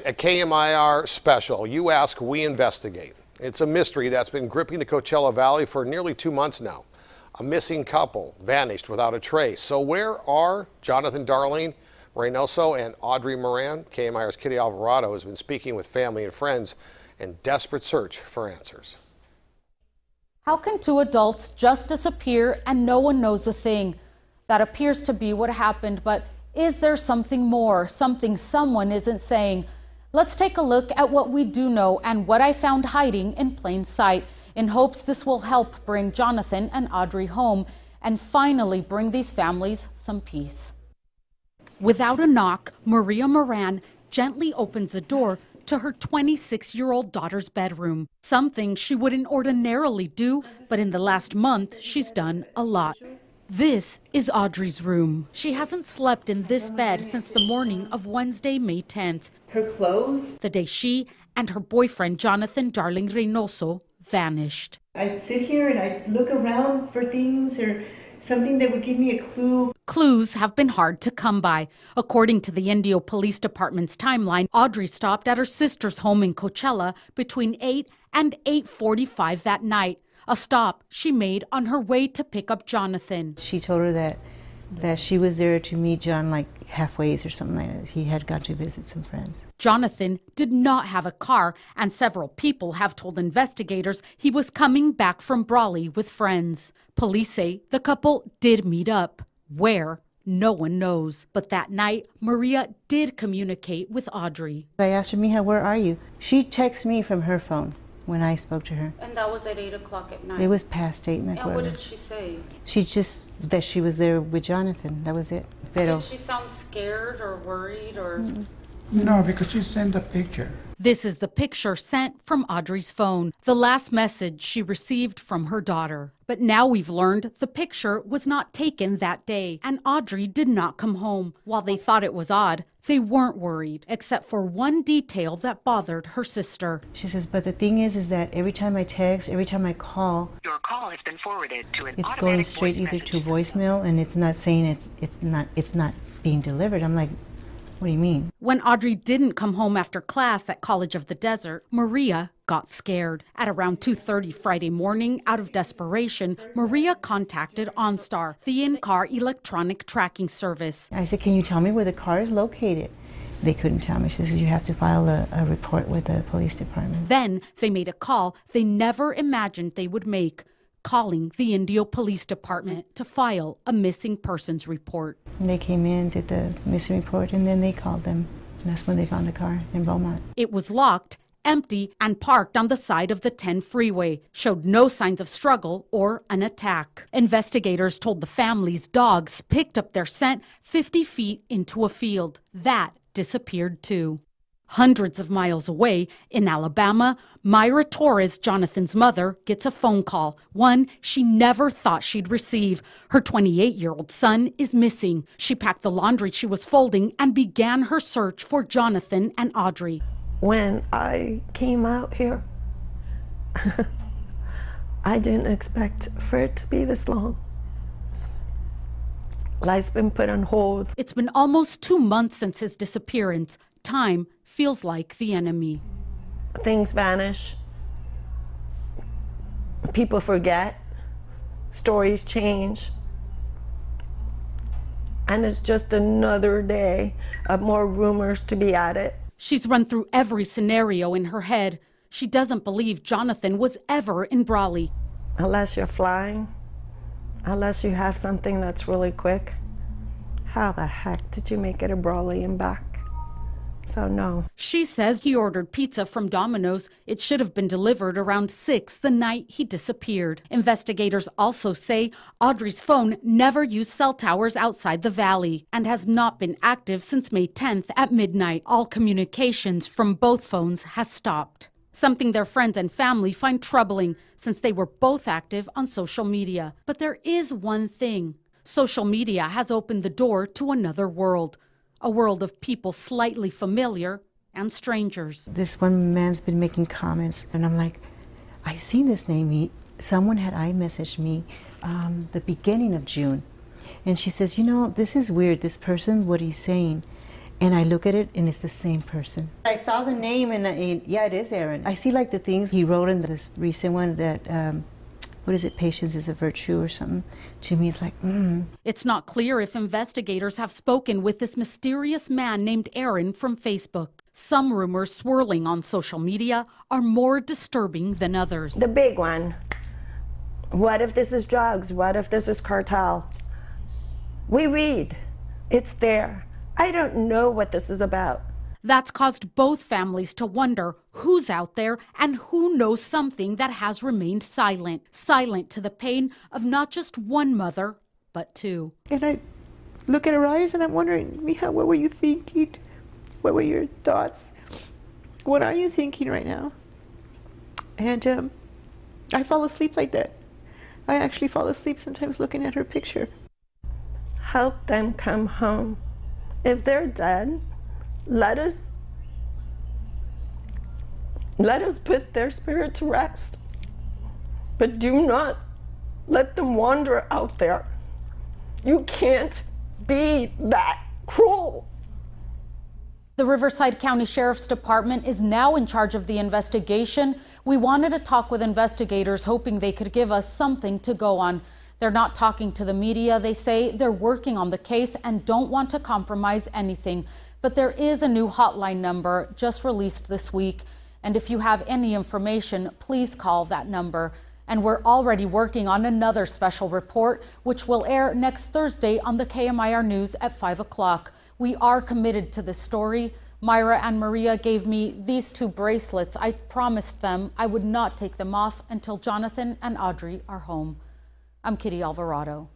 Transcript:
A KMIR special, You Ask, We Investigate. It's a mystery that's been gripping the Coachella Valley for nearly 2 months now. A missing couple vanished without a trace. So where are Jonathan Darlene Reynoso and Audrey Moran? KMIR's Kitty Alvarado has been speaking with family and friends in desperate search for answers. How can two adults just disappear and no one knows a thing? That appears to be what happened, but is there something more, something someone isn't saying? Let's take a look at what we do know and what I found hiding in plain sight, in hopes this will help bring Jonathan and Audrey home and finally bring these families some peace. Without a knock, Maria Moran gently opens the door to her 26-year-old daughter's bedroom. Something she wouldn't ordinarily do, but in the last month, she's done a lot. This is Audrey's room. She hasn't slept in this bed since the morning of Wednesday, May 10th. Her clothes? The day she and her boyfriend, Jonathan Darlene Reynoso, vanished. I'd sit here and I'd look around for things or something that would give me a clue. Clues have been hard to come by. According to the Indio Police Department's timeline, Audrey stopped at her sister's home in Coachella between 8 and 8:45 that night. A stop she made on her way to pick up Jonathan. She told her that she was there to meet John like halfway or something like that. He had gone to visit some friends. Jonathan did not have a car, and several people have told investigators he was coming back from Brawley with friends. Police say the couple did meet up. Where? No one knows. But that night, Maria did communicate with Audrey. I asked her, Mija, where are you? She texted me from her phone when I spoke to her. And that was at 8 o'clock at night? It was past 8. And what did she say? She just, that she was there with Jonathan. That was it. Did she sound scared or worried or? No, because she sent a picture. This is the picture sent from Audrey's phone, the last message she received from her daughter. But now we've learned the picture was not taken that day, and Audrey did not come home. While they thought it was odd, they weren't worried, except for one detail that bothered her sister. She says, but the thing is that every time I text, every time I call, your call has been forwarded to an it's going straight either to voicemail, and it's not saying it's not being delivered. I'm like, what do you mean? When Audrey didn't come home after class at College of the Desert, Maria got scared. At around 2:30 Friday morning, out of desperation, Maria contacted OnStar, the in-car electronic tracking service. I said, can you tell me where the car is located? They couldn't tell me. She says, you have to file a report with the police department. Then they made a call they never imagined they would make, calling the Indio Police Department to file a missing persons report. And they came in, did the missing report, and then they called them. And that's when they found the car in Beaumont. It was locked, empty, and parked on the side of the 10 freeway. Showed no signs of struggle or an attack. Investigators told the family's dogs picked up their scent 50 feet into a field. That disappeared too. Hundreds of miles away in Alabama, Myra Torres, Jonathan's mother, gets a phone call, one she never thought she'd receive. Her 28-year-old son is missing. She packed the laundry she was folding and began her search for Jonathan and Audrey. When I came out here, I didn't expect for it to be this long. Life's been put on hold. It's been almost 2 months since his disappearance. Time feels like the enemy. Things vanish. People forget. Stories change. And it's just another day of more rumors to be added. She's run through every scenario in her head. She doesn't believe Jonathan was ever in Brawley. Unless you're flying, unless you have something that's really quick, how the heck did you make it to Brawley and back? So no. She says he ordered pizza from Domino's. It should have been delivered around 6 the night he disappeared. Investigators also say Audrey's phone never used cell towers outside the valley and has not been active since May 10th at midnight. All communications from both phones has stopped. Something their friends and family find troubling since they were both active on social media. But there is one thing. Social media has opened the door to another world. A world of people slightly familiar and strangers. This one man's been making comments, and I'm like, I've seen this name. Someone had iMessaged me the beginning of June. And she says, you know, this is weird, this person, what he's saying. And I look at it and it's the same person. I saw the name and yeah, it is Aaron. I see like the things he wrote in this recent one that, what is it, patience is a virtue or something. To me, it's like, It's not clear if investigators have spoken with this mysterious man named Aaron from Facebook. Some rumors swirling on social media are more disturbing than others. The big one. What if this is drugs? What if this is cartel? We read. It's there. I don't know what this is about. That's caused both families to wonder who's out there and who knows something that has remained silent. Silent to the pain of not just one mother, but two. and I look at her eyes and I'm wondering, Mija, what were you thinking? What were your thoughts? What are you thinking right now? And I fall asleep like that. I actually fall asleep sometimes looking at her picture. Help them come home. If they're dead, let us put their spirit to rest. But do not let them wander out there. You can't be that cruel. The Riverside County Sheriff's Department is now in charge of the investigation. We wanted to talk with investigators, hoping they could give us something to go on. They're not talking to the media. They say they're working on the case and don't want to compromise anything. But there is a new hotline number just released this week. And if you have any information, please call that number. And we're already working on another special report, which will air next Thursday on the KMIR News at 5 o'clock. We are committed to this story. Myra and Maria gave me these two bracelets. I promised them I would not take them off until Jonathan and Audrey are home. I'm Kitty Alvarado.